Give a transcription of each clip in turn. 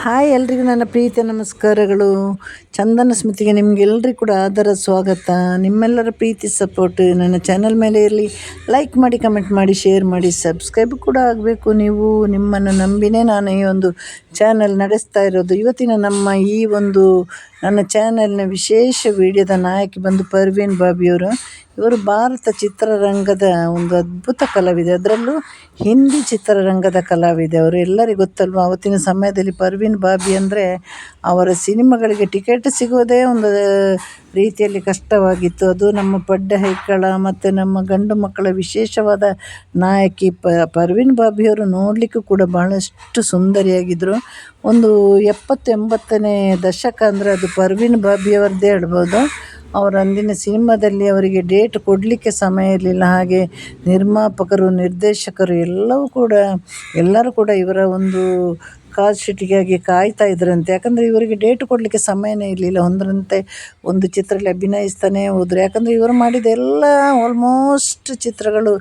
Hi ಎಲ್ರಿಗೂ ನನ್ನ ಪ್ರೀತಿಯ ನಮಸ್ಕಾರಗಳು. ಚಂದನ ಸ್ಮಿತಿಗೆ ನಿಮಗೆಲ್ರಿಗೂ ಕೂಡ ಆದರ ಸ್ವಾಗತ. ನಿಮ್ಮೆಲ್ಲರ ಪ್ರೀತಿ ಸಪೋರ್ಟ್ ನನ್ನ ಚಾನಲ್ ಮೇಲೆ ಇರಲಿ. ಲೈಕ್ ಮಾಡಿ, ಕಮೆಂಟ್ ಮಾಡಿ, ಶೇರ್ ಮಾಡಿ, ಸಬ್ಸ್ಕ್ರೈಬ್ ಕೂಡ ಆಗಬೇಕು. ನೀವು ನಿಮ್ಮನ್ನು ನಂಬಿನೇ ನಾನು ಈ ಒಂದು ಚಾನಲ್ ನಡೆಸ್ತಾ ಇರೋದು. ಇವತ್ತಿನ ನಮ್ಮ ಈ ಒಂದು ನನ್ನ ಚಾನಲ್ನ ವಿಶೇಷ ವಿಡಿಯೋದ ನಾಯಕಿ ಬಂದು ಪರ್ವೀನ್ ಬಾಬಿಯವರು. ಇವರು ಭಾರತ ಚಿತ್ರರಂಗದ ಒಂದು ಅದ್ಭುತ ಕಲಾವಿದೆ, ಅದರಲ್ಲೂ ಹಿಂದಿ ಚಿತ್ರರಂಗದ ಕಲಾವಿದೆ. ಅವರು ಎಲ್ಲರಿಗೂ ಗೊತ್ತಲ್ವ. ಆವತ್ತಿನ ಸಮಯದಲ್ಲಿ ಪರ್ವೀನ್ ಬಾಬಿ ಅಂದರೆ ಅವರ ಸಿನಿಮಾಗಳಿಗೆ ಟಿಕೆಟ್ ಸಿಗೋದೇ ಒಂದು ರೀತಿಯಲ್ಲಿ ಕಷ್ಟವಾಗಿತ್ತು. ಅದು ನಮ್ಮ ಪಡ್ಡ ಹೈಕಳ ಮತ್ತು ನಮ್ಮ ಗಂಡು ಮಕ್ಕಳ ವಿಶೇಷವಾದ ನಾಯಕಿ ಪರ್ವೀನ್ ಬಾಬಿಯವರು ನೋಡಲಿಕ್ಕೂ ಕೂಡ ಬಹಳಷ್ಟು ಸುಂದರಿಯಾಗಿದ್ದರು. ಒಂದು 70-80ನೇ ದಶಕ ಅಂದರೆ ಅದು ಪರ್ವೀನ್ ಬಾಬಿಯವರದ್ದೇ ಹೇಳ್ಬೋದು. ಅವರು ಅಂದಿನ ಸಿನಿಮಾದಲ್ಲಿ ಅವರಿಗೆ ಡೇಟ್ ಕೊಡಲಿಕ್ಕೆ ಸಮಯ ಇರಲಿಲ್ಲ. ಹಾಗೆ ನಿರ್ಮಾಪಕರು, ನಿರ್ದೇಶಕರು ಎಲ್ಲರೂ ಕೂಡ ಇವರ ಒಂದು ಕಾಲ್ ಶೀಟಿಗಾಗಿ ಕಾಯ್ತಾ ಇದ್ರಂತೆ. ಯಾಕಂದರೆ ಇವರಿಗೆ ಡೇಟ್ ಕೊಡಲಿಕ್ಕೆ ಸಮಯನೇ ಇರಲಿಲ್ಲ. ಒಂದರಂತೆ ಒಂದು ಚಿತ್ರದಲ್ಲಿ ಅಭಿನಯಿಸ್ತಾನೆ ಹೋದರು. ಯಾಕಂದರೆ ಇವರು ಮಾಡಿದ ಎಲ್ಲ ಆಲ್ಮೋಸ್ಟ್ ಚಿತ್ರಗಳು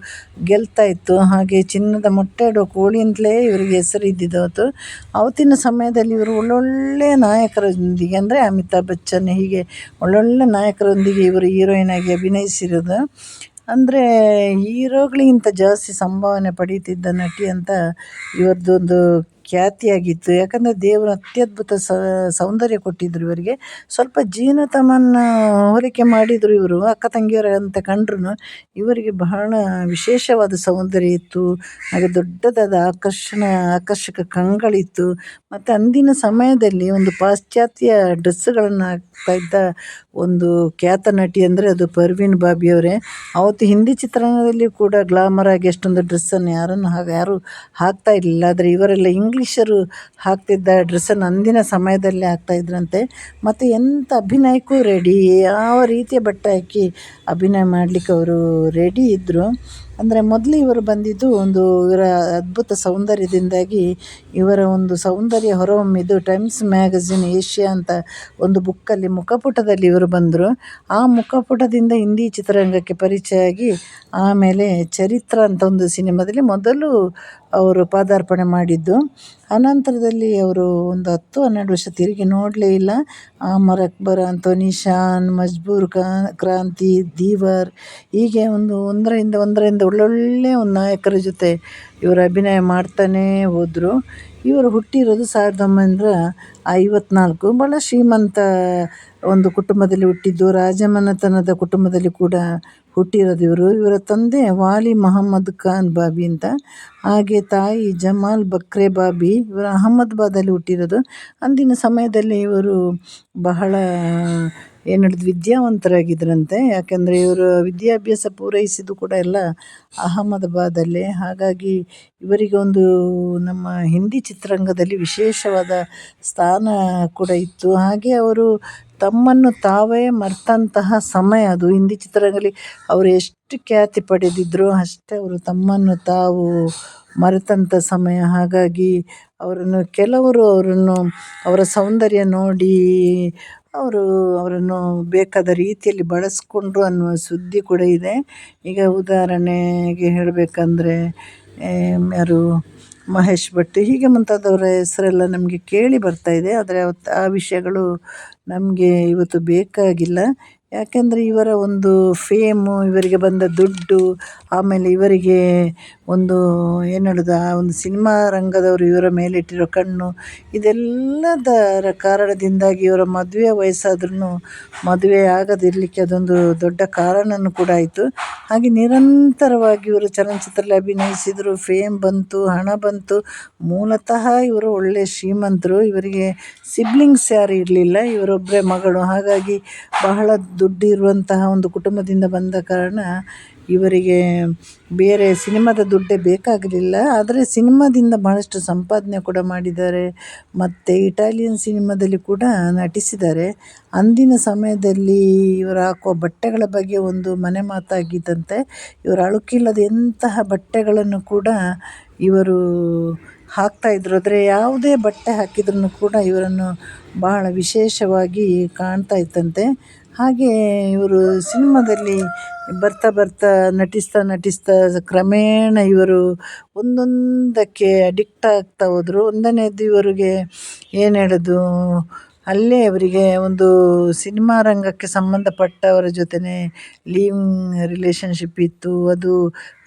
ಗೆಲ್ತಾ ಇತ್ತು. ಹಾಗೆ ಚಿನ್ನದ ಮೊಟ್ಟೆ ಇಡೋ ಕೋಳಿ ಅಂತಲೇ ಇವರಿಗೆ ಹೆಸರು ಇದ್ದಿದ್ದು. ಅವತ್ತಿನ ಸಮಯದಲ್ಲಿ ಇವರು ಒಳ್ಳೊಳ್ಳೆ ನಾಯಕರೊಂದಿಗೆ ಅಂದರೆ ಅಮಿತಾಬ್ ಬಚ್ಚನ್ ಹೀಗೆ ಒಳ್ಳೊಳ್ಳೆ ನಾಯಕರೊಂದಿಗೆ ಇವರು ಹೀರೋಯಿನ್ ಆಗಿ ಅಭಿನಯಿಸಿರೋದು. ಅಂದರೆ ಹೀರೋಗಳಿಗಿಂತ ಜಾಸ್ತಿ ಸಂಭಾವನೆ ಪಡೀತಿದ್ದ ನಟಿ ಅಂತ ಇವರದ್ದೊಂದು ಖ್ಯಾತಿಯಾಗಿತ್ತು. ಯಾಕಂದರೆ ದೇವರು ಅತ್ಯದ್ಭುತ ಸೌಂದರ್ಯ ಕೊಟ್ಟಿದ್ದರು ಇವರಿಗೆ. ಸ್ವಲ್ಪ ಜೀನತಮನ್ನ ಹೋಲಿಕೆ ಮಾಡಿದರು ಇವರು. ಅಕ್ಕ ತಂಗಿಯರಂತೆ ಕಂಡ್ರು ಇವರಿಗೆ ಬಹಳ ವಿಶೇಷವಾದ ಸೌಂದರ್ಯ ಇತ್ತು. ಹಾಗೆ ದೊಡ್ಡದಾದ ಆಕರ್ಷಕ ಕಂಗಳಿತ್ತು. ಮತ್ತು ಅಂದಿನ ಸಮಯದಲ್ಲಿ ಒಂದು ಪಾಶ್ಚಾತ್ಯ ಡ್ರೆಸ್ಸುಗಳನ್ನು ಹಾಕ್ತಾ ಇದ್ದ ಒಂದು ಖ್ಯಾತ ನಟಿ ಅಂದರೆ ಅದು ಪರ್ವೀನ್ ಬಾಬಿಯವರೇ. ಅವತ್ತು ಹಿಂದಿ ಚಿತ್ರರಂಗದಲ್ಲಿ ಕೂಡ ಗ್ಲಾಮರ್ ಆಗಿ ಅಷ್ಟೊಂದು ಡ್ರೆಸ್ಸನ್ನು ಯಾರು ಹಾಕ್ತಾ ಇರಲಿಲ್ಲ. ಆದರೆ ಇವರೆಲ್ಲ ಇಂಗ್ಲೀಷರು ಹಾಕ್ತಿದ್ದ ಡ್ರೆಸ್ಸನ್ನು ಅಂದಿನ ಸಮಯದಲ್ಲೇ ಹಾಕ್ತಾಯಿದ್ರಂತೆ. ಮತ್ತು ಎಂಥ ಅಭಿನಯಕ್ಕೂ ರೆಡಿ, ಯಾವ ರೀತಿಯ ಬಟ್ಟೆ ಹಾಕಿ ಅಭಿನಯ ಮಾಡಲಿಕ್ಕೆ ಅವರು ರೆಡಿ ಇದ್ದರು. ಅಂದರೆ ಮೊದಲು ಇವರು ಬಂದಿದ್ದು ಇವರ ಅದ್ಭುತ ಸೌಂದರ್ಯದಿಂದಾಗಿ ಇವರ ಒಂದು ಸೌಂದರ್ಯ ಹೊರಹೊಮ್ಮಿದ್ದು ಟೈಮ್ಸ್ ಮ್ಯಾಗಝಿನ್ ಏಷ್ಯಾ ಅಂತ ಒಂದು ಬುಕ್ಕಲ್ಲಿ ಮುಖಪುಟದಲ್ಲಿ ಇವರು ಬಂದರು. ಆ ಮುಖಪುಟದಿಂದ ಹಿಂದಿ ಚಿತ್ರರಂಗಕ್ಕೆ ಪರಿಚಯ ಆಗಿ ಆಮೇಲೆ ಚರಿತ್ರ ಅಂತ ಒಂದು ಸಿನಿಮಾದಲ್ಲಿ ಮೊದಲು ಅವರು ಪಾದಾರ್ಪಣೆ ಮಾಡಿದ್ದು. ಅನಂತರದಲ್ಲಿ ಅವರು ಒಂದು 10-12 ವರ್ಷ ತಿರುಗಿ ನೋಡಲೇ ಇಲ್ಲ. ಆಮರ್ ಅಕ್ಬರ್, ಅಂಥೋನಿ ಶಾನ್, ಮಜ್ಬೂರ್ ಕ್ರಾಂತಿ, ದೀವರ್ ಹೀಗೆ ಒಂದರಿಂದ ಒಳ್ಳೊಳ್ಳೆ ಒಂದು ನಾಯಕರ ಜೊತೆ ಇವರು ಅಭಿನಯ ಮಾಡ್ತಾನೇ ಹೋದರು. ಇವರು ಹುಟ್ಟಿರೋದು 1954. ಭಾಳ ಶ್ರೀಮಂತ ಒಂದು ಕುಟುಂಬದಲ್ಲಿ ಹುಟ್ಟಿದ್ದು. ರಾಜಮನೆತನದ ಕುಟುಂಬದಲ್ಲಿ ಕೂಡ ಹುಟ್ಟಿರೋದು ಇವರು. ಇವರ ತಂದೆ ವಾಲಿ ಮೊಹಮ್ಮದ್ ಖಾನ್ ಬಾಬಿ ಅಂತ, ಹಾಗೆ ತಾಯಿ ಜಮಾಲ್ ಬಕ್ರೆ ಬಾಬಿ. ಇವರು ಅಹಮದಾಬಾದಲ್ಲಿ ಹುಟ್ಟಿರೋದು. ಅಂದಿನ ಸಮಯದಲ್ಲಿ ಇವರು ಬಹಳ ವಿದ್ಯಾವಂತರಾಗಿದ್ದರಂತೆ. ಯಾಕೆಂದರೆ ಇವರು ವಿದ್ಯಾಭ್ಯಾಸ ಪೂರೈಸಿದ್ದು ಕೂಡ ಎಲ್ಲ ಅಹಮದಾಬಾದಲ್ಲೇ. ಹಾಗಾಗಿ ಇವರಿಗೆ ನಮ್ಮ ಹಿಂದಿ ಚಿತ್ರರಂಗದಲ್ಲಿ ವಿಶೇಷವಾದ ಸ್ಥಾನ ಕೂಡ ಇತ್ತು. ಹಾಗೆ ಅವರು ತಮ್ಮನ್ನು ತಾವೇ ಮರೆತಂತಹ ಸಮಯ ಅದು. ಹಿಂದಿ ಚಿತ್ರರಂಗದಲ್ಲಿ ಅವರು ಎಷ್ಟು ಖ್ಯಾತಿ ಪಡೆದಿದ್ದರು ಅಷ್ಟೇ ಅವರು ತಮ್ಮನ್ನು ತಾವು ಮರೆತಂಥ ಸಮಯ. ಹಾಗಾಗಿ ಕೆಲವರು ಅವರ ಸೌಂದರ್ಯ ನೋಡಿ ಅವರನ್ನು ಬೇಕಾದ ರೀತಿಯಲ್ಲಿ ಬಳಸ್ಕೊಂಡ್ರು ಅನ್ನುವ ಸುದ್ದಿ ಕೂಡ ಇದೆ. ಈಗ ಉದಾಹರಣೆಗೆ ಹೇಳಬೇಕಂದ್ರೆ ಯಾರು ಮಹೇಶ್ ಭಟ್ ಹೀಗೆ ಮುಂತಾದವರ ಹೆಸರೆಲ್ಲ ನಮಗೆ ಕೇಳಿ ಬರ್ತಾಯಿದೆ. ಆದರೆ ಆ ವಿಷಯಗಳು ನಮಗೆ ಇವತ್ತು ಬೇಕಾಗಿಲ್ಲ. ಯಾಕೆಂದರೆ ಇವರ ಒಂದು ಫೇಮು, ಇವರಿಗೆ ಬಂದ ದುಡ್ಡು, ಆಮೇಲೆ ಇವರಿಗೆ ಆ ಒಂದು ಸಿನಿಮಾ ರಂಗದವರು ಇವರ ಮೇಲಿಟ್ಟಿರೋ ಕಣ್ಣು, ಇದೆಲ್ಲದರ ಕಾರಣದಿಂದಾಗಿ ಇವರ ಮದುವೆ ವಯಸ್ಸಾದ್ರೂ ಮದುವೆ ಆಗದಿರಲಿಕ್ಕೆ ಅದೊಂದು ದೊಡ್ಡ ಕಾರಣನೂ ಕೂಡ ಆಯಿತು. ಹಾಗೆ ನಿರಂತರವಾಗಿ ಇವರು ಚಲನಚಿತ್ರದಲ್ಲಿ ಅಭಿನಯಿಸಿದರು. ಫೇಮ್ ಬಂತು, ಹಣ ಬಂತು. ಮೂಲತಃ ಇವರು ಒಳ್ಳೆಯ ಶ್ರೀಮಂತರು. ಇವರಿಗೆ ಸಿಬ್ಲಿಂಗ್ಸ್ ಯಾರು ಇರಲಿಲ್ಲ, ಇವರೊಬ್ಬರೇ ಮಗಳು. ಹಾಗಾಗಿ ಬಹಳ ದುಡ್ಡು ಇರುವಂತಹ ಒಂದು ಕುಟುಂಬದಿಂದ ಬಂದ ಕಾರಣ ಇವರಿಗೆ ಬೇರೆ ಸಿನಿಮಾದ ದುಡ್ಡೇ ಬೇಕಾಗಲಿಲ್ಲ. ಆದರೆ ಸಿನಿಮಾದಿಂದ ಬಹಳಷ್ಟು ಸಂಪಾದನೆ ಕೂಡ ಮಾಡಿದ್ದಾರೆ. ಮತ್ತು ಇಟಾಲಿಯನ್ ಸಿನಿಮಾದಲ್ಲಿ ಕೂಡ ನಟಿಸಿದ್ದಾರೆ. ಅಂದಿನ ಸಮಯದಲ್ಲಿ ಇವರು ಹಾಕುವ ಬಟ್ಟೆಗಳ ಬಗ್ಗೆ ಒಂದು ಮನೆ ಮಾತಾಗಿದ್ದಂತೆ. ಇವರು ಅಳುಕಿಲ್ಲದ ಎಂತಹ ಬಟ್ಟೆಗಳನ್ನು ಕೂಡ ಇವರು ಹಾಕ್ತಾಯಿದ್ರು. ಆದರೆ ಯಾವುದೇ ಬಟ್ಟೆ ಹಾಕಿದ್ರೂ ಕೂಡ ಇವರನ್ನು ಬಹಳ ವಿಶೇಷವಾಗಿ ಕಾಣ್ತಾ ಇತ್ತಂತೆ. ಹಾಗೆ ಇವರು ಸಿನಿಮಾದಲ್ಲಿ ಬರ್ತಾ ಬರ್ತಾ ನಟಿಸ್ತಾ ಕ್ರಮೇಣ ಇವರು ಒಂದೊಂದಕ್ಕೆ ಅಡಿಕ್ಟ್ ಆಗ್ತಾ ಹೋದರು. ಒಂದನೇದು ಇವರಿಗೆ ಏನು ಹೇಳೋದು, ಅಲ್ಲೇ ಅವರಿಗೆ ಒಂದು ಸಿನಿಮಾ ರಂಗಕ್ಕೆ ಸಂಬಂಧಪಟ್ಟವರ ಜೊತೆನೇ ಲಿವಿಂಗ್ ರಿಲೇಷನ್ಶಿಪ್ ಇತ್ತು. ಅದು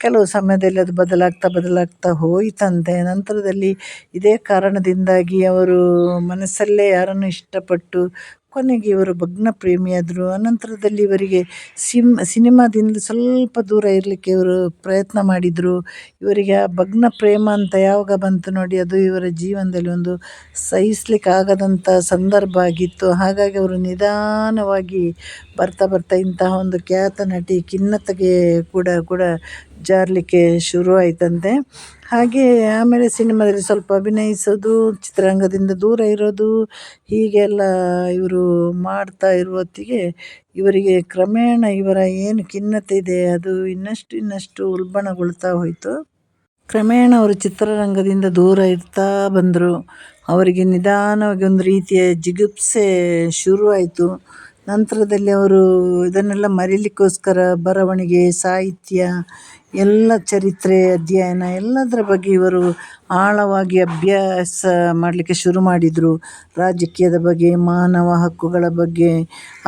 ಕೆಲವು ಸಮಯದಲ್ಲಿ ಅದು ಬದಲಾಗ್ತಾ ಹೋಯಿತಂತೆ. ನಂತರದಲ್ಲಿ ಇದೇ ಕಾರಣದಿಂದಾಗಿ ಅವರು ಮನಸ್ಸಲ್ಲೇ ಯಾರನ್ನು ಇಷ್ಟಪಟ್ಟು ಕೊನೆಗೆ ಇವರು ಭಗ್ನ ಪ್ರೇಮಿಯಾದರು. ಅನಂತರದಲ್ಲಿ ಇವರಿಗೆ ಸಿನಿಮಾದಿಂದ ಸ್ವಲ್ಪ ದೂರ ಇರಲಿಕ್ಕೆ ಇವರು ಪ್ರಯತ್ನ ಮಾಡಿದರು. ಇವರಿಗೆ ಆ ಭಗ್ನ ಪ್ರೇಮ ಅಂತ ಯಾವಾಗ ಬಂತು ನೋಡಿ, ಅದು ಇವರ ಜೀವನದಲ್ಲಿ ಒಂದು ಸಹಿಸಲಿಕ್ಕಾಗದಂಥ ಸಂದರ್ಭ ಆಗಿತ್ತು. ಹಾಗಾಗಿ ಅವರು ನಿಧಾನವಾಗಿ ಬರ್ತಾ ಇಂತಹ ಒಂದು ಖ್ಯಾತ ನಟಿ ಖಿನ್ನತೆಗೆ ಕೂಡ ಜಾರಲಿಕ್ಕೆ ಶುರುವಾಯಿತಂತೆ. ಹಾಗೆ ಆಮೇಲೆ ಸಿನಿಮಾದಲ್ಲಿ ಸ್ವಲ್ಪ ಅಭಿನಯಿಸೋದು, ಚಿತ್ರರಂಗದಿಂದ ದೂರ ಇರೋದು, ಹೀಗೆಲ್ಲ ಇವರು ಮಾಡ್ತಾ ಇರುವ ಹೊತ್ತಿಗೆ ಇವರಿಗೆ ಕ್ರಮೇಣ ಇವರ ಏನು ಖಿನ್ನತೆ ಇದೆ ಅದು ಇನ್ನಷ್ಟು ಉಲ್ಬಣಗೊಳ್ತಾ ಹೋಯಿತು. ಕ್ರಮೇಣ ಅವರು ಚಿತ್ರರಂಗದಿಂದ ದೂರ ಇರ್ತಾ ಬಂದರು. ಅವರಿಗೆ ನಿಧಾನವಾಗಿ ಒಂದು ರೀತಿಯ ಜಿಗುಪ್ಸೆ ಶುರುವಾಯಿತು. ನಂತರದಲ್ಲಿ ಅವರು ಇದನ್ನೆಲ್ಲ ಮರೀಲಿಕ್ಕೋಸ್ಕರ ಬರವಣಿಗೆ, ಸಾಹಿತ್ಯ, ಎಲ್ಲ ಚರಿತ್ರೆ ಅಧ್ಯಯನ ಎಲ್ಲದರ ಬಗ್ಗೆ ಇವರು ಆಳವಾಗಿ ಅಭ್ಯಾಸ ಮಾಡಲಿಕ್ಕೆ ಶುರು ಮಾಡಿದರು. ರಾಜಕೀಯದ ಬಗ್ಗೆ, ಮಾನವ ಹಕ್ಕುಗಳ ಬಗ್ಗೆ,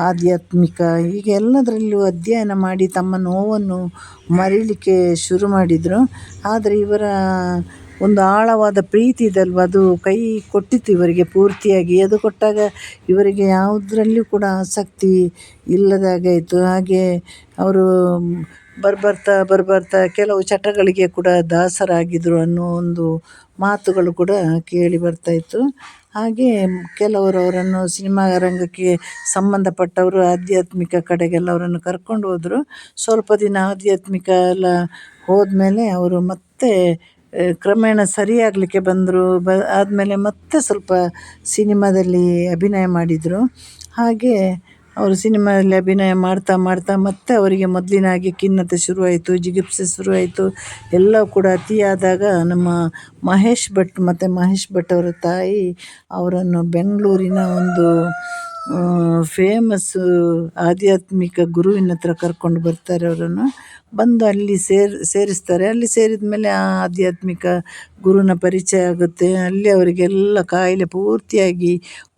ಆಧ್ಯಾತ್ಮಿಕ, ಹೀಗೆ ಎಲ್ಲದರಲ್ಲೂ ಅಧ್ಯಯನ ಮಾಡಿ ತಮ್ಮ ನೋವನ್ನು ಮರೀಲಿಕ್ಕೆ ಶುರು ಮಾಡಿದರು. ಆದರೆ ಇವರ ಒಂದು ಆಳವಾದ ಪ್ರೀತಿ ಇದಲ್ವ, ಅದು ಕೈ ಕೊಟ್ಟಿತ್ತು ಇವರಿಗೆ ಪೂರ್ತಿಯಾಗಿ. ಅದು ಕೊಟ್ಟಾಗ ಇವರಿಗೆ ಯಾವುದರಲ್ಲೂ ಕೂಡ ಆಸಕ್ತಿ ಇಲ್ಲದಾಗಾಯಿತು. ಹಾಗೆ ಅವರು ಬರ್ಬರ್ತಾ ಕೆಲವು ಚಟಗಳಿಗೆ ಕೂಡ ದಾಸರಾಗಿದ್ದರು ಅನ್ನೋ ಒಂದು ಮಾತುಗಳು ಕೂಡ ಕೇಳಿ ಬರ್ತಾಯಿತ್ತು. ಹಾಗೆ ಕೆಲವರು ಅವರನ್ನು ಸಿನಿಮಾ ರಂಗಕ್ಕೆ ಸಂಬಂಧಪಟ್ಟವರು ಆಧ್ಯಾತ್ಮಿಕ ಕಡೆಗೆಲ್ಲ ಅವರನ್ನು ಕರ್ಕೊಂಡು ಹೋದರು. ಸ್ವಲ್ಪ ದಿನ ಆಧ್ಯಾತ್ಮಿಕ ಎಲ್ಲ ಹೋದ್ಮೇಲೆ ಅವರು ಮತ್ತೆ ಕ್ರಮೇಣ ಸರಿಯಾಗಲಿಕ್ಕೆ ಬಂದರು. ಆದಮೇಲೆ ಮತ್ತೆ ಸ್ವಲ್ಪ ಸಿನಿಮಾದಲ್ಲಿ ಅಭಿನಯ ಮಾಡಿದರು. ಹಾಗೆ ಅವರು ಸಿನಿಮಾದಲ್ಲಿ ಅಭಿನಯ ಮಾಡ್ತಾ ಮತ್ತೆ ಅವರಿಗೆ ಮೊದಲಿನ ಹಾಗೆ ಖಿನ್ನತೆ ಶುರುವಾಯಿತು, ಜಿಗುಪ್ಸೆ ಶುರುವಾಯಿತು. ಎಲ್ಲವೂ ಕೂಡ ಅತಿಯಾದಾಗ ನಮ್ಮ ಮಹೇಶ್ ಭಟ್ ಅವರ ತಾಯಿ ಅವರನ್ನು ಬೆಂಗಳೂರಿನ ಒಂದು ಫೇಮಸ್ಸು ಆಧ್ಯಾತ್ಮಿಕ ಗುರುವಿನ ಹತ್ರ ಕರ್ಕೊಂಡು ಬರ್ತಾರೆ. ಅವರನ್ನು ಬಂದು ಅಲ್ಲಿ ಸೇರಿಸ್ತಾರೆ. ಅಲ್ಲಿ ಸೇರಿದ ಮೇಲೆ ಆ ಆಧ್ಯಾತ್ಮಿಕ ಗುರುವಿನ ಪರಿಚಯ ಆಗುತ್ತೆ. ಅಲ್ಲಿ ಅವರಿಗೆಲ್ಲ ಕಾಯಿಲೆ ಪೂರ್ತಿಯಾಗಿ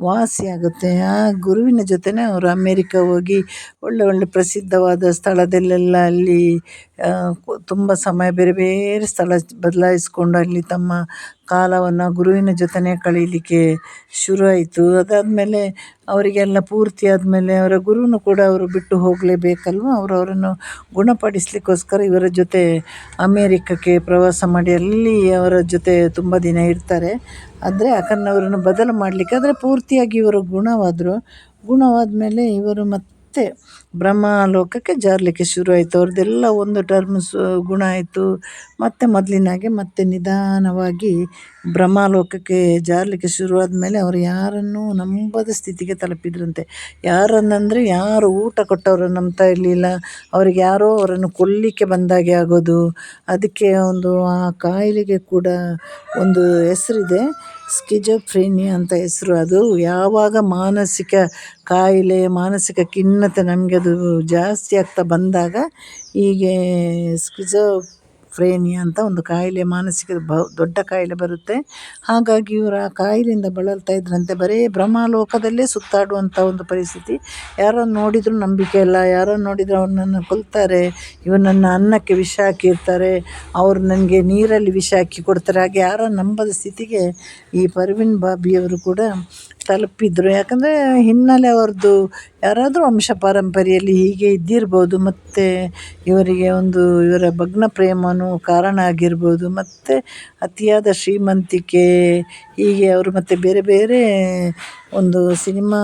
ವಾಸಿಯಾಗುತ್ತೆ. ಆ ಗುರುವಿನ ಜೊತೆನೇ ಅವರು ಅಮೇರಿಕ ಹೋಗಿ ಒಳ್ಳೆ ಪ್ರಸಿದ್ಧವಾದ ಸ್ಥಳದಲ್ಲೆಲ್ಲ ಅಲ್ಲಿ ತುಂಬ ಸಮಯ ಬೇರೆ ಬೇರೆ ಸ್ಥಳ ಬದಲಾಯಿಸ್ಕೊಂಡು ಅಲ್ಲಿ ತಮ್ಮ ಕಾಲವನ್ನು ಗುರುವಿನ ಜೊತೆನೇ ಕಳೀಲಿಕ್ಕೆ ಶುರುವಾಯಿತು. ಅದಾದಮೇಲೆ ಅವರಿಗೆಲ್ಲ ಪೂರ್ತಿ ಆದಮೇಲೆ ಅವರ ಗುರುವನ್ನು ಕೂಡ ಅವರು ಬಿಟ್ಟು ಹೋಗಲೇಬೇಕಲ್ವ. ಅವರನ್ನು ಗುಣಪಡಿಸಲಿಕ್ಕೋಸ್ಕರ ಇವರ ಜೊತೆ ಅಮೇರಿಕಕ್ಕೆ ಪ್ರವಾಸ ಮಾಡಿ ಅಲ್ಲಿ ಅವರ ಜೊತೆ ತುಂಬ ದಿನ ಇರ್ತಾರೆ. ಆದರೆ ಯಾಕಂದರೆ ಅವರನ್ನು ಬದಲು ಮಾಡಲಿಕ್ಕೆ, ಆದರೆ ಪೂರ್ತಿಯಾಗಿ ಇವರು ಗುಣವಾದ ಮೇಲೆ ಇವರು ಮತ್ತೆ ಬ್ರಹ್ಮಲೋಕಕ್ಕೆ ಜಾರಲಿಕ್ಕೆ ಶುರುವಾಯಿತು. ಅವ್ರದ್ದೆಲ್ಲ ಒಂದು ಟರ್ಮ್ಸ್ ಗುಣ ಆಯಿತು. ಮತ್ತು ಮೊದಲಿನಾಗೆ ಮತ್ತೆ ನಿಧಾನವಾಗಿ ಬ್ರಹ್ಮಲೋಕಕ್ಕೆ ಜಾರಲಿಕ್ಕೆ ಶುರುವಾದ ಮೇಲೆ ಅವರು ಯಾರನ್ನೂ ನಂಬದ ಸ್ಥಿತಿಗೆ ತಲುಪಿದ್ರಂತೆ. ಯಾರನ್ನಂದರೆ ಯಾರು ಊಟ ಕೊಟ್ಟವ್ರನ್ನು ನಂಬ್ತಾ ಇರಲಿಲ್ಲ. ಅವ್ರಿಗೆ ಯಾರೋ ಅವರನ್ನು ಕೊಲ್ಲಿಕ್ಕೆ ಬಂದಾಗೆ ಆಗೋದು. ಅದಕ್ಕೆ ಆ ಕಾಯಿಲೆಗೆ ಕೂಡ ಒಂದು ಹೆಸರಿದೆ, ಸ್ಕಿಜೋಫ್ರೇನಿಯಾ ಅಂತ ಹೆಸರು. ಅದು ಯಾವಾಗ ಮಾನಸಿಕ ಕಾಯಿಲೆ, ಮಾನಸಿಕ ಖಿನ್ನತೆ ನಮಗೆ ಅದು ಜಾಸ್ತಿ ಆಗ್ತಾ ಬಂದಾಗ ಹೀಗೆ ಸ್ಕಿಜೋಫ್ರೇನಿಯಾ ಅಂತ ಒಂದು ಕಾಯಿಲೆ, ಮಾನಸಿಕ ದೊಡ್ಡ ಕಾಯಿಲೆ ಬರುತ್ತೆ. ಹಾಗಾಗಿ ಇವರು ಆ ಕಾಯಿಲೆಯಿಂದ ಬಳಲ್ತಾ ಇದ್ರಂತೆ. ಬರೀ ಬ್ರಹ್ಮಲೋಕದಲ್ಲೇ ಸುತ್ತಾಡುವಂಥ ಒಂದು ಪರಿಸ್ಥಿತಿ. ಯಾರನ್ನು ನೋಡಿದರೂ ನಂಬಿಕೆ ಇಲ್ಲ, ಯಾರನ್ನು ನೋಡಿದರೂ ಅವ್ರನ್ನ ಕೊಲ್ತಾರೆ, ಇವನನ್ನು ಅನ್ನಕ್ಕೆ ವಿಷ ಹಾಕಿರ್ತಾರೆ, ಅವ್ರು ನನಗೆ ನೀರಲ್ಲಿ ವಿಷ ಹಾಕಿ ಕೊಡ್ತಾರೆ. ಹಾಗೆ ಯಾರನ್ನು ನಂಬದ ಸ್ಥಿತಿಗೆ ಈ ಪರ್ವಿನ್ ಬಾಬಿಯವರು ಕೂಡ ತಲುಪಿದ್ರು. ಯಾಕಂದರೆ ಹಿನ್ನೆಲೆ ಅವ್ರದ್ದು ಯಾರಾದರೂ ವಂಶ ಪಾರಂಪರೆಯಲ್ಲಿ ಹೀಗೆ ಇದ್ದಿರ್ಬೋದು. ಮತ್ತು ಇವರಿಗೆ ಇವರ ಭಗ್ನ ಪ್ರೇಮನೂ ಕಾರಣ ಆಗಿರ್ಬೋದು. ಮತ್ತು ಅತಿಯಾದ ಶ್ರೀಮಂತಿಕೆ, ಹೀಗೆ ಅವರು ಮತ್ತು ಬೇರೆ ಬೇರೆ ಸಿನಿಮಾ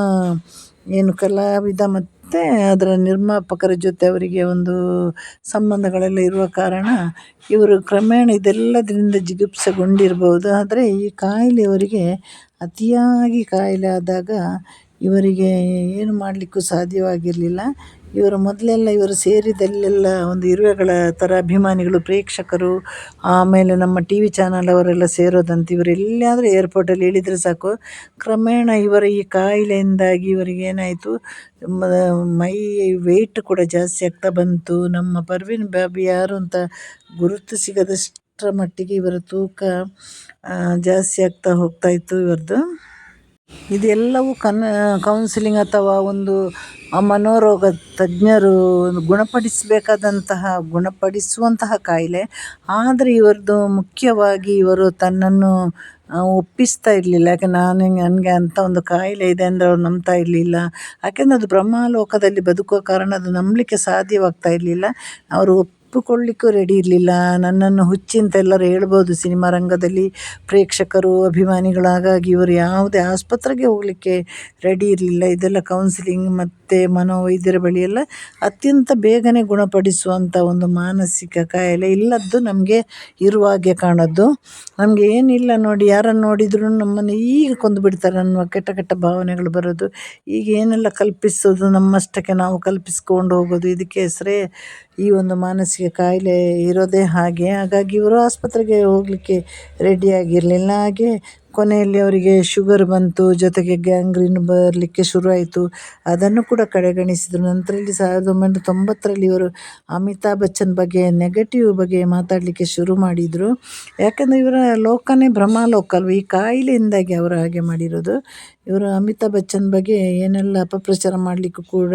ಕಲಾವಿದ ಮತ್ತು ಅದರ ನಿರ್ಮಾಪಕರ ಜೊತೆ ಅವರಿಗೆ ಸಂಬಂಧಗಳೆಲ್ಲ ಇರುವ ಕಾರಣ ಇವರು ಕ್ರಮೇಣ ಇದೆಲ್ಲದರಿಂದ ಜಿಗುಪ್ಸೆಗೊಂಡಿರ್ಬೋದು. ಆದರೆ ಈ ಕಾಯಿಲೆ ಅವರಿಗೆ ಅತಿಯಾಗಿ ಕಾಯಿಲೆ ಆದಾಗ ಇವರಿಗೆ ಏನು ಮಾಡಲಿಕ್ಕೂ ಸಾಧ್ಯವಾಗಿರಲಿಲ್ಲ. ಇವರು ಮೊದಲೆಲ್ಲ ಇವರು ಸೇರಿದಲ್ಲೆಲ್ಲ ಒಂದು ಇರುವೆಗಳ ಥರ ಅಭಿಮಾನಿಗಳು, ಪ್ರೇಕ್ಷಕರು, ಆಮೇಲೆ ನಮ್ಮ ಟಿ ವಿ ಚಾನಲ್ ಅವರೆಲ್ಲ ಸೇರೋದಂತೆ. ಇವರು ಎಲ್ಲಿಯಾದರೂ ಏರ್ಪೋರ್ಟಲ್ಲಿ ಇಳಿದರೆ ಸಾಕು, ಕ್ರಮೇಣ ಇವರ ಈ ಕಾಯಿಲೆಯಿಂದಾಗಿ ಇವರಿಗೆ ಏನಾಯಿತು, ಮೈ ವೆಯ್ಟ್ ಕೂಡ ಜಾಸ್ತಿ ಆಗ್ತಾ ಬಂತು. ನಮ್ಮ ಪರ್ವೀನ್ ಬಾಬಿ ಯಾರು ಅಂತ ಗುರುತು ಸಿಗದಷ್ಟರ ಮಟ್ಟಿಗೆ ಇವರ ತೂಕ ಜಾಸ್ತಿ ಆಗ್ತಾ ಹೋಗ್ತಾಯಿತ್ತು ಇವರದ್ದು. ಇದೆಲ್ಲವೂ ಕೌನ್ಸಿಲಿಂಗ್ ಅಥವಾ ಒಂದು ಮನೋರೋಗ ತಜ್ಞರು ಗುಣಪಡಿಸುವಂತಹ ಕಾಯಿಲೆ. ಆದರೆ ಇವರದ್ದು ಮುಖ್ಯವಾಗಿ ಇವರು ತನ್ನನ್ನು ಒಪ್ಪಿಸ್ತಾ ಇರಲಿಲ್ಲ. ಯಾಕೆ ನನಗೆ ಅಂಥ ಒಂದು ಕಾಯಿಲೆ ಇದೆ ಅಂದರೆ ಅವ್ರು ನಂಬ್ತಾ ಇರಲಿಲ್ಲ. ಯಾಕೆಂದರೆ ಅದು ಬ್ರಹ್ಮಲೋಕದಲ್ಲಿ ಬದುಕುವ ಕಾರಣ ಅದು ನಂಬಲಿಕ್ಕೆ ಸಾಧ್ಯವಾಗ್ತಾ ಇರಲಿಲ್ಲ. ಅವರು ಒಪ್ಪಿಕೊಳ್ಳಿಕ್ಕೂ ರೆಡಿ ಇರಲಿಲ್ಲ. ನನ್ನನ್ನು ಹುಚ್ಚಿ ಅಂತ ಎಲ್ಲರೂ ಹೇಳ್ಬೋದು ಸಿನಿಮಾ ರಂಗದಲ್ಲಿ, ಪ್ರೇಕ್ಷಕರು, ಅಭಿಮಾನಿಗಳು. ಹಾಗಾಗಿ ಇವರು ಯಾವುದೇ ಆಸ್ಪತ್ರೆಗೆ ಹೋಗಲಿಕ್ಕೆ ರೆಡಿ ಇರಲಿಲ್ಲ. ಇದೆಲ್ಲ ಕೌನ್ಸಿಲಿಂಗ್ ಮತ್ತು ಮನೋವೈದ್ಯರ ಬಳಿಯೆಲ್ಲ ಅತ್ಯಂತ ಬೇಗನೆ ಗುಣಪಡಿಸುವಂಥ ಒಂದು ಮಾನಸಿಕ ಕಾಯಿಲೆ ಇಲ್ಲದ್ದು ನಮಗೆ ಇರುವ ಹಾಗೆ ಕಾಣೋದು. ನಮಗೆ ಏನಿಲ್ಲ ನೋಡಿ, ಯಾರನ್ನು ನೋಡಿದ್ರು ನಮ್ಮನ್ನು ಈಗ ಕೊಂದು ಬಿಡ್ತಾರೆ ಅನ್ನುವ ಕೆಟ್ಟ ಕೆಟ್ಟ ಭಾವನೆಗಳು ಬರೋದು. ಈಗ ಏನೆಲ್ಲ ಕಲ್ಪಿಸೋದು, ನಮ್ಮಷ್ಟಕ್ಕೆ ನಾವು ಕಲ್ಪಿಸ್ಕೊಂಡು ಹೋಗೋದು, ಇದಕ್ಕೆ ಹೆಸರೇ ಈ ಒಂದು ಮಾನಸಿಕ ಕಾಯಿಲೆ ಇರೋದೇ ಹಾಗೆ. ಹಾಗಾಗಿ ಇವರು ಆಸ್ಪತ್ರೆಗೆ ಹೋಗಲಿಕ್ಕೆ ರೆಡಿಯಾಗಿರಲಿಲ್ಲ. ಹಾಗೆ ಕೊನೆಯಲ್ಲಿ ಅವರಿಗೆ ಶುಗರ್ ಬಂತು, ಜೊತೆಗೆ ಗ್ಯಾಂಗ್ರೀನ್ ಬರಲಿಕ್ಕೆ ಶುರುವಾಯಿತು. ಅದನ್ನು ಕೂಡ ಕಡೆಗಣಿಸಿದರು. ನಂತರ 1990ರಲ್ಲಿ ಇವರು ಅಮಿತಾಬ್ ಬಚ್ಚನ್ ಬಗ್ಗೆ ನೆಗೆಟಿವ್ ಬಗ್ಗೆ ಮಾತಾಡಲಿಕ್ಕೆ ಶುರು ಮಾಡಿದರು. ಯಾಕಂದರೆ ಇವರ ಲೋಕನೇ ಬ್ರಹ್ಮಲೋಕ ಅಲ್ವ, ಈ ಕಾಯಿಲೆಯಿಂದಾಗಿ ಅವರು ಹಾಗೆ ಮಾಡಿರೋದು. ಇವರು ಅಮಿತಾಬ್ ಬಚ್ಚನ್ ಬಗ್ಗೆ ಏನೆಲ್ಲ ಅಪಪ್ರಚಾರ ಮಾಡಲಿಕ್ಕೂ ಕೂಡ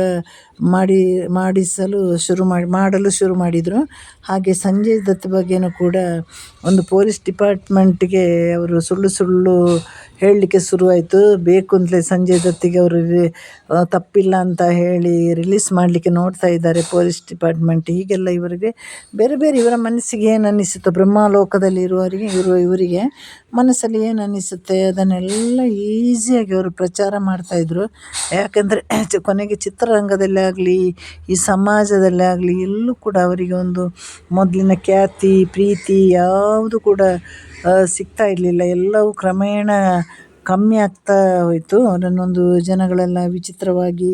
ಮಾಡಲು ಶುರು ಮಾಡಿದರು. ಹಾಗೆ ಸಂಜಯ್ ದತ್ ಬಗ್ಗೆನೂ ಕೂಡ ಒಂದು ಪೊಲೀಸ್ ಡಿಪಾರ್ಟ್ಮೆಂಟ್ಗೆ ಅವರು ಸುಳ್ಳು ಹೇಳಲಿಕ್ಕೆ ಶುರುವಾಯಿತು. ಬೇಕು ಅಂತಲೇ ಸಂಜಯ್ ದತ್ತಿಗೆ ಅವರು ತಪ್ಪಿಲ್ಲ ಅಂತ ಹೇಳಿ ರಿಲೀಸ್ ಮಾಡಲಿಕ್ಕೆ ನೋಡ್ತಾ ಇದ್ದಾರೆ ಪೊಲೀಸ್ ಡಿಪಾರ್ಟ್ಮೆಂಟ್. ಹೀಗೆಲ್ಲ ಇವರಿಗೆ ಬೇರೆ ಬೇರೆ ಇವರ ಮನಸ್ಸಿಗೆ ಏನು ಅನ್ನಿಸುತ್ತೋ, ಬ್ರಹ್ಮಲೋಕದಲ್ಲಿ ಇವರಿಗೆ ಮನಸ್ಸಲ್ಲಿ ಏನು ಅನ್ನಿಸುತ್ತೆ ಅದನ್ನೆಲ್ಲ ಈಸಿಯಾಗಿ ಅವರು ಪ್ರಚಾರ ಮಾಡ್ತಾಯಿದ್ರು. ಯಾಕೆಂದರೆ ಕೊನೆಗೆ ಚಿತ್ರರಂಗದಲ್ಲೇ ಆಗಲಿ, ಈ ಸಮಾಜದಲ್ಲೇ ಆಗಲಿ, ಎಲ್ಲೂ ಕೂಡ ಅವರಿಗೆ ಒಂದು ಮೊದಲಿನ ಖ್ಯಾತಿ, ಪ್ರೀತಿ ಯಾವುದು ಕೂಡ ಸಿಗ್ತಾ ಇರಲಿಲ್ಲ. ಎಲ್ಲವೂ ಕ್ರಮೇಣ ಕಮ್ಮಿ ಆಗ್ತಾ ಹೋಯಿತು. ಅವರನ್ನೊಂದು ಜನಗಳೆಲ್ಲ ವಿಚಿತ್ರವಾಗಿ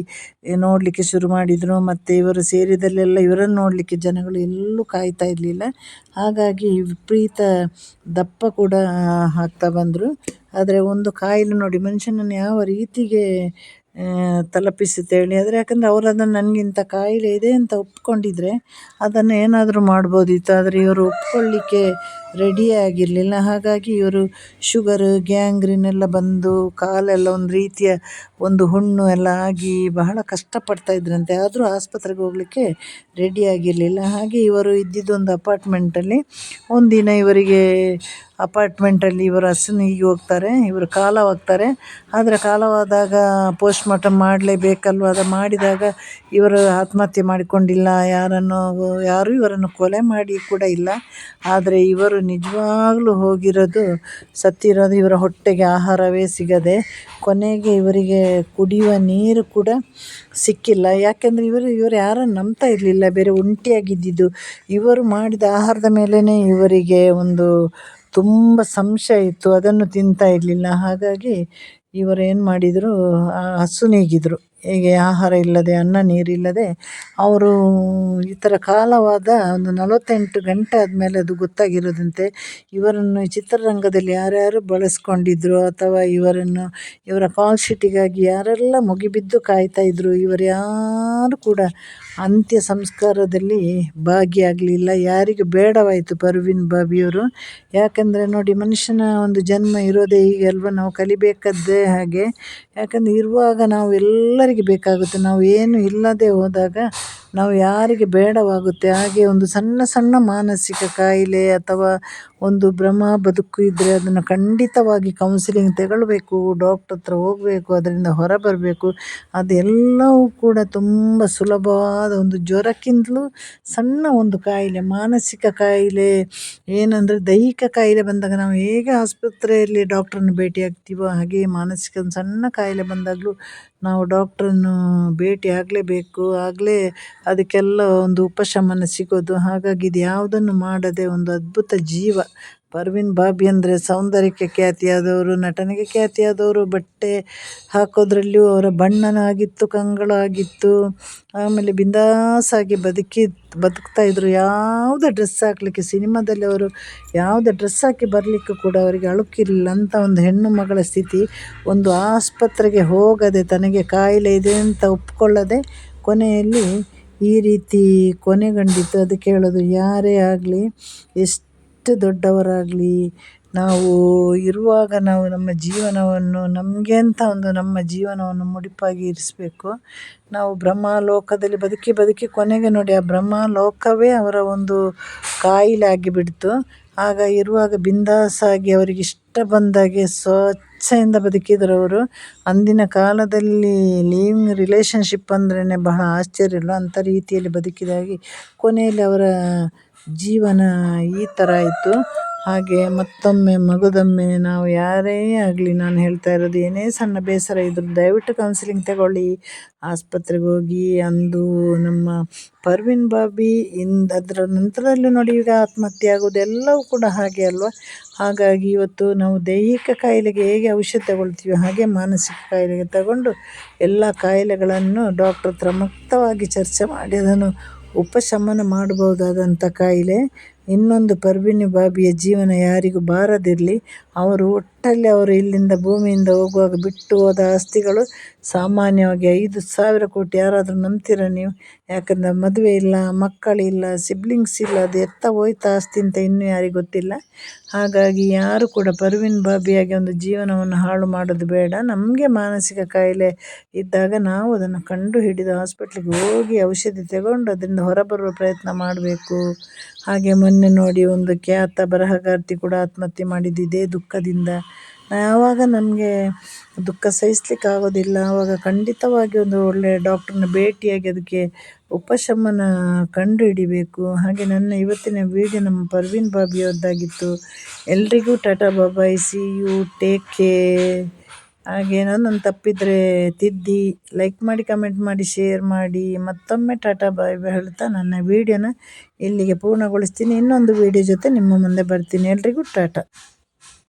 ನೋಡಲಿಕ್ಕೆ ಶುರು ಮಾಡಿದರು. ಮತ್ತು ಇವರು ಸೇರಿದಲ್ಲೆಲ್ಲ ಇವರನ್ನು ನೋಡಲಿಕ್ಕೆ ಜನಗಳು ಎಲ್ಲೂ ಕಾಯ್ತಾ ಇರಲಿಲ್ಲ. ಹಾಗಾಗಿ ವಿಪರೀತ ದಪ್ಪ ಕೂಡ ಆಗ್ತಾ ಬಂದರು. ಆದರೆ ಒಂದು ಕಾಯಿಲೆ ನೋಡಿ ಮನುಷ್ಯನನ್ನು ಯಾವ ರೀತಿಗೆ ತಲುಪಿಸುತ್ತೆ ಹೇಳಿ. ಆದರೆ ಯಾಕಂದರೆ ಅವರು ಅದನ್ನು ನನಗಿಂತ ಕಾಯಿಲೆ ಇದೆ ಅಂತ ಒಪ್ಕೊಂಡಿದ್ರೆ ಅದನ್ನು ಏನಾದರೂ ಮಾಡ್ಬೋದಿತ್ತು. ಆದರೆ ಇವರು ಒಪ್ಕೊಳ್ಳಿಕ್ಕೆ ರೆಡಿಯೇ ಆಗಿರಲಿಲ್ಲ. ಹಾಗಾಗಿ ಇವರು ಶುಗರ್, ಗ್ಯಾಂಗ್ರೀನ್ ಎಲ್ಲ ಬಂದು ಕಾಲೆಲ್ಲ ಒಂದು ರೀತಿಯ ಒಂದು ಹುಣ್ಣು ಎಲ್ಲ ಆಗಿ ಬಹಳ ಕಷ್ಟಪಡ್ತಾ ಇದ್ರಂತೆ. ಆದರೂ ಆಸ್ಪತ್ರೆಗೆ ಹೋಗಲಿಕ್ಕೆ ರೆಡಿಯಾಗಿರಲಿಲ್ಲ. ಹಾಗೆ ಇವರು ಇದ್ದಿದ್ದೊಂದು ಅಪಾರ್ಟ್ಮೆಂಟಲ್ಲಿ ಒಂದಿನ ಇವರಿಗೆ ಅಪಾರ್ಟ್ಮೆಂಟಲ್ಲಿ ಇವರು ಹಸುನಿಗೆ ಹೋಗ್ತಾರೆ, ಇವರು ಕಾಲವಾಗ್ತಾರೆ. ಆದರೆ ಕಾಲವಾದಾಗ ಪೋಸ್ಟ್ಮಾರ್ಟಮ್ ಮಾಡಲೇಬೇಕಲ್ವ, ಅದು ಮಾಡಿದಾಗ ಇವರು ಆತ್ಮಹತ್ಯೆ ಮಾಡಿಕೊಂಡಿಲ್ಲ, ಯಾರೂ ಇವರನ್ನು ಕೊಲೆ ಮಾಡಿ ಕೂಡ ಇಲ್ಲ. ಆದರೆ ಇವರು ನಿಜವಾಗ್ಲೂ ಸತ್ತಿರೋದು ಇವರ ಹೊಟ್ಟೆಗೆ ಆಹಾರವೇ ಸಿಗದೆ, ಕೊನೆಗೆ ಇವರಿಗೆ ಕುಡಿಯುವ ನೀರು ಕೂಡ ಸಿಕ್ಕಿಲ್ಲ. ಯಾಕೆಂದರೆ ಇವರು ಯಾರನ್ನು ನಂಬ್ತಾ ಇರಲಿಲ್ಲ, ಬೇರೆ ಒಂಟಿಯಾಗಿದ್ದಿದ್ದು. ಇವರು ಮಾಡಿದ ಆಹಾರದ ಮೇಲೇ ಇವರಿಗೆ ಒಂದು ತುಂಬ ಸಂಶಯ ಇತ್ತು, ಅದನ್ನು ತಿಂತಾ ಇರಲಿಲ್ಲ. ಹಾಗಾಗಿ ಇವರು ಏನು ಮಾಡಿದರು, ಹಸುನೀಗಿದ್ರು. ಹೀಗೆ ಆಹಾರ ಇಲ್ಲದೆ, ಅನ್ನ ನೀರಿಲ್ಲದೆ ಅವರು ಈ ಥರ ಕಾಲವಾದ ಒಂದು 48 ಗಂಟೆ ಆದಮೇಲೆ ಅದು ಗೊತ್ತಾಗಿರೋದಂತೆ. ಇವರನ್ನು ಚಿತ್ರರಂಗದಲ್ಲಿ ಯಾರ್ಯಾರು ಬಳಸ್ಕೊಂಡಿದ್ರು ಅಥವಾ ಇವರ ಕಾಲ್ ಶೀಟಿಗಾಗಿ ಯಾರೆಲ್ಲ ಮುಗಿಬಿದ್ದು ಕಾಯ್ತಾಯಿದ್ರು, ಇವರು ಯಾರು ಕೂಡ ಅಂತ್ಯ ಸಂಸ್ಕಾರದಲ್ಲಿ ಭಾಗಿಯಾಗಲಿಲ್ಲ. ಯಾರಿಗೆ ಬೇಡವಾಯಿತು ಪರ್ವೀನ್ ಬಾಬಿಯವರು. ಯಾಕೆಂದರೆ ನೋಡಿ, ಮನುಷ್ಯನ ಒಂದು ಜನ್ಮ ಇರೋದೇ ಹೀಗೆ ಅಲ್ವ, ನಾವು ಕಲಿಬೇಕಾದ್ದೇ ಹಾಗೆ. ಯಾಕಂದರೆ ಇರುವಾಗ ನಾವು ಎಲ್ಲರಿಗೆ ಬೇಕಾಗುತ್ತೆ, ನಾವು ಏನು ಇಲ್ಲದೆ ಹೋದಾಗ ನಾವು ಯಾರಿಗೆ ಬೇಡವಾಗುತ್ತೆ. ಹಾಗೆ ಒಂದು ಸಣ್ಣ ಸಣ್ಣ ಮಾನಸಿಕ ಕಾಯಿಲೆ ಅಥವಾ ಒಂದು ಭ್ರಮ ಬದುಕು ಇದ್ದರೆ ಅದನ್ನು ಖಂಡಿತವಾಗಿ ಕೌನ್ಸಿಲಿಂಗ್ ತಗೊಳ್ಬೇಕು, ಡಾಕ್ಟ್ರ್ ಹತ್ರ ಹೋಗಬೇಕು, ಅದರಿಂದ ಹೊರಬರಬೇಕು. ಅದೆಲ್ಲವೂ ಕೂಡ ತುಂಬ ಸುಲಭವಾದ ಒಂದು ಜ್ವರಕ್ಕಿಂತಲೂ ಸಣ್ಣ ಒಂದು ಕಾಯಿಲೆ, ಮಾನಸಿಕ ಕಾಯಿಲೆ. ಏನಂದರೆ ದೈಹಿಕ ಕಾಯಿಲೆ ಬಂದಾಗ ನಾವು ಹೇಗೆ ಆಸ್ಪತ್ರೆಯಲ್ಲಿ ಡಾಕ್ಟ್ರನ್ನು ಭೇಟಿ ಆಗ್ತೀವೋ ಹಾಗೆ ಮಾನಸಿಕ ಒಂದು ಸಣ್ಣ ಕಾಯಿಲೆ ಬಂದಾಗಲೂ ನಾವು ಡಾಕ್ಟ್ರನ್ನು ಭೇಟಿ ಆಗಲೇಬೇಕು. ಆಗಲೇ ಅದಕ್ಕೆಲ್ಲ ಒಂದು ಉಪಶಮನ ಸಿಗೋದು. ಹಾಗಾಗಿ ಇದು ಯಾವುದನ್ನು ಮಾಡದೆ ಒಂದು ಅದ್ಭುತ ಜೀವ ಪರ್ವಿನ್ ಬಾಬಿ ಅಂದರೆ ಸೌಂದರ್ಯಕ್ಕೆ ಖ್ಯಾತಿಯಾದವರು, ನಟನೆಗೆ ಖ್ಯಾತಿಯಾದವರು, ಬಟ್ಟೆ ಹಾಕೋದ್ರಲ್ಲಿಯೂ ಅವರ ಬಣ್ಣನಾಗಿತ್ತು, ಕಂಗಳ ಆಗಿತ್ತು. ಆಮೇಲೆ ಬಿಂದಾಸಾಗಿ ಬದುಕ್ತಾಯಿದ್ರು. ಯಾವುದೇ ಡ್ರೆಸ್ ಹಾಕಲಿಕ್ಕೆ, ಸಿನಿಮಾದಲ್ಲಿ ಅವರು ಯಾವುದೇ ಡ್ರೆಸ್ ಹಾಕಿ ಬರಲಿಕ್ಕೂ ಕೂಡ ಅವರಿಗೆ ಅಳುಕಿರಲಿಲ್ಲ. ಅಂಥ ಒಂದು ಹೆಣ್ಣು ಮಗಳ ಸ್ಥಿತಿ, ಒಂದು ಆಸ್ಪತ್ರೆಗೆ ಹೋಗದೆ, ತನಗೆ ಕಾಯಿಲೆ ಇದೆ ಅಂತ ಒಪ್ಕೊಳ್ಳದೆ ಕೊನೆಯಲ್ಲಿ ಈ ರೀತಿ ಕೊನೆಗಂಡಿತು. ಅದಕ್ಕೆ ಹೇಳೋದು, ಯಾರೇ ಆಗಲಿ, ಎಷ್ಟು ದೊಡ್ಡವರಾಗಲಿ, ನಾವು ಇರುವಾಗ ನಾವು ನಮ್ಮ ಜೀವನವನ್ನು ನಮಗೆ ಅಂತ ನಮ್ಮ ಜೀವನವನ್ನು ಮುಡಿಪಾಗಿ ಇರಿಸಬೇಕು. ನಾವು ಬ್ರಹ್ಮಲೋಕದಲ್ಲಿ ಬದುಕಿ ಕೊನೆಗೆ ನೋಡಿ ಆ ಬ್ರಹ್ಮಲೋಕವೇ ಅವರ ಒಂದು ಕಾಯಿಲೆ ಆಗಿಬಿಡ್ತು. ಆಗ ಇರುವಾಗ ಬಿಂದಾಸಾಗಿ ಅವರಿಗೆ ಇಷ್ಟ ಬಂದಾಗೆ ಸ್ವಚ್ಛೆಯಿಂದ ಬದುಕಿದ್ರು ಅವರು. ಅಂದಿನ ಕಾಲದಲ್ಲಿ ಲಿವಿಂಗ್ ರಿಲೇಷನ್ಶಿಪ್ ಅಂದ್ರೇ ಬಹಳ ಆಶ್ಚರ್ಯ ಇಲ್ಲ, ಅಂಥ ರೀತಿಯಲ್ಲಿ ಬದುಕಿದಾಗಿ ಕೊನೆಯಲ್ಲಿ ಅವರ ಜೀವನ ಈ ಥರ ಆಯಿತು. ಹಾಗೆ ಮತ್ತೊಮ್ಮೆ ಮಗದೊಮ್ಮೆ ನಾವು ಯಾರೇ ಆಗಲಿ, ನಾನು ಹೇಳ್ತಾ ಇರೋದು, ಏನೇ ಸಣ್ಣ ಬೇಸರ ಇದ್ದರೂ ದಯವಿಟ್ಟು ಕೌನ್ಸಿಲಿಂಗ್ ತಗೊಳ್ಳಿ, ಆಸ್ಪತ್ರೆಗೆ ಹೋಗಿ. ಅಂದು ನಮ್ಮ ಪರ್ವಿನ್ ಬಾಬಿ ಅದರ ನಂತರದಲ್ಲೂ ನೋಡಿ ಈಗ ಆತ್ಮಹತ್ಯೆ ಆಗೋದು ಎಲ್ಲವೂ ಕೂಡ ಹಾಗೆ ಅಲ್ವಾ. ಹಾಗಾಗಿ ಇವತ್ತು ನಾವು ದೈಹಿಕ ಕಾಯಿಲೆಗೆ ಹೇಗೆ ಔಷಧ ತಗೊಳ್ತೀವಿ, ಹಾಗೆ ಮಾನಸಿಕ ಕಾಯಿಲೆಗೆ ತಗೊಂಡು ಎಲ್ಲ ಕಾಯಿಲೆಗಳನ್ನು ಡಾಕ್ಟ್ರ್ ಹತ್ರ ಮುಕ್ತವಾಗಿ ಚರ್ಚೆ ಮಾಡಿ ಅದನ್ನು ಉಪಶಮನ ಮಾಡಬಹುದಾದಂಥ ಕಾಯಿಲೆ. ಇನ್ನೊಂದು ಪರ್ವಿನ್ ಬಾಬಿಯ ಜೀವನ ಯಾರಿಗೂ ಬಾರದಿರಲಿ. ಅವರು ಒಟ್ಟಲ್ಲಿ ಅವರು ಇಲ್ಲಿಂದ ಭೂಮಿಯಿಂದ ಹೋಗುವಾಗ ಬಿಟ್ಟು ಹೋದ ಆಸ್ತಿಗಳು ಸಾಮಾನ್ಯವಾಗಿ 5,000 ಕೋಟಿ. ಯಾರಾದರೂ ನಂಬ್ತೀರಾ ನೀವು? ಯಾಕಂದರೆ ಮದುವೆ ಇಲ್ಲ, ಮಕ್ಕಳಿಲ್ಲ, ಸಿಬ್ಲಿಂಗ್ಸ್ ಇಲ್ಲ, ಅದು ಎತ್ತ ಹೋಯ್ತು ಆಸ್ತಿ ಅಂತ ಇನ್ನೂ ಯಾರಿಗೂ ಗೊತ್ತಿಲ್ಲ. ಹಾಗಾಗಿ ಯಾರು ಕೂಡ ಪರ್ವಿನ್ ಬಾಬಿಯಾಗಿ ಒಂದು ಜೀವನವನ್ನು ಹಾಳು ಮಾಡೋದು ಬೇಡ. ನಮಗೆ ಮಾನಸಿಕ ಕಾಯಿಲೆ ಇದ್ದಾಗ ನಾವು ಅದನ್ನು ಕಂಡು ಹಿಡಿದು ಹಾಸ್ಪಿಟ್ಲಿಗೆ ಹೋಗಿ ಔಷಧಿ ತಗೊಂಡು ಅದರಿಂದ ಹೊರಬರುವ ಪ್ರಯತ್ನ ಮಾಡಬೇಕು. ಹಾಗೆ ಮೊನ್ನೆ ನೋಡಿ ಒಂದು ಖ್ಯಾತ ಬರಹಗಾರ್ತಿ ಕೂಡ ಆತ್ಮಹತ್ಯೆ ಮಾಡಿದ್ದಿದೆ ದುಃಖದಿಂದ. ಯಾವಾಗ ನಮಗೆ ದುಃಖ ಸಹಿಸ್ಲಿಕ್ಕಾಗೋದಿಲ್ಲ, ಆವಾಗ ಖಂಡಿತವಾಗಿ ಒಂದು ಒಳ್ಳೆಯ ಡಾಕ್ಟ್ರನ್ನ ಭೇಟಿಯಾಗಿ ಅದಕ್ಕೆ ಉಪಶಮನ ಕಂಡು ಹಿಡಿಬೇಕು. ಹಾಗೆ ನನ್ನ ಇವತ್ತಿನ ವಿಡಿಯೋ ನಮ್ಮ ಪರ್ವಿನ್ ಬಾಬಿಯವ್ರದ್ದಾಗಿತ್ತು. ಎಲ್ರಿಗೂ tata bye bye, see you, take care. ಹಾಗೆ ನನ್ನನ್ನು ತಪ್ಪಿದರೆ ತಿದ್ದಿ, ಲೈಕ್ ಮಾಡಿ, ಕಮೆಂಟ್ ಮಾಡಿ, ಶೇರ್ ಮಾಡಿ. ಮತ್ತೊಮ್ಮೆ ಟಾಟಾ ಬಾಯ್ ಬಾಯ್ ಹೇಳ್ತಾ ನನ್ನ ವಿಡಿಯೋನ ಇಲ್ಲಿಗೆ ಪೂರ್ಣಗೊಳಿಸ್ತೀನಿ. ಇನ್ನೊಂದು ವಿಡಿಯೋ ಜೊತೆ ನಿಮ್ಮ ಮುಂದೆ ಬರ್ತೀನಿ. ಎಲ್ರಿಗೂ ಟಾಟಾ.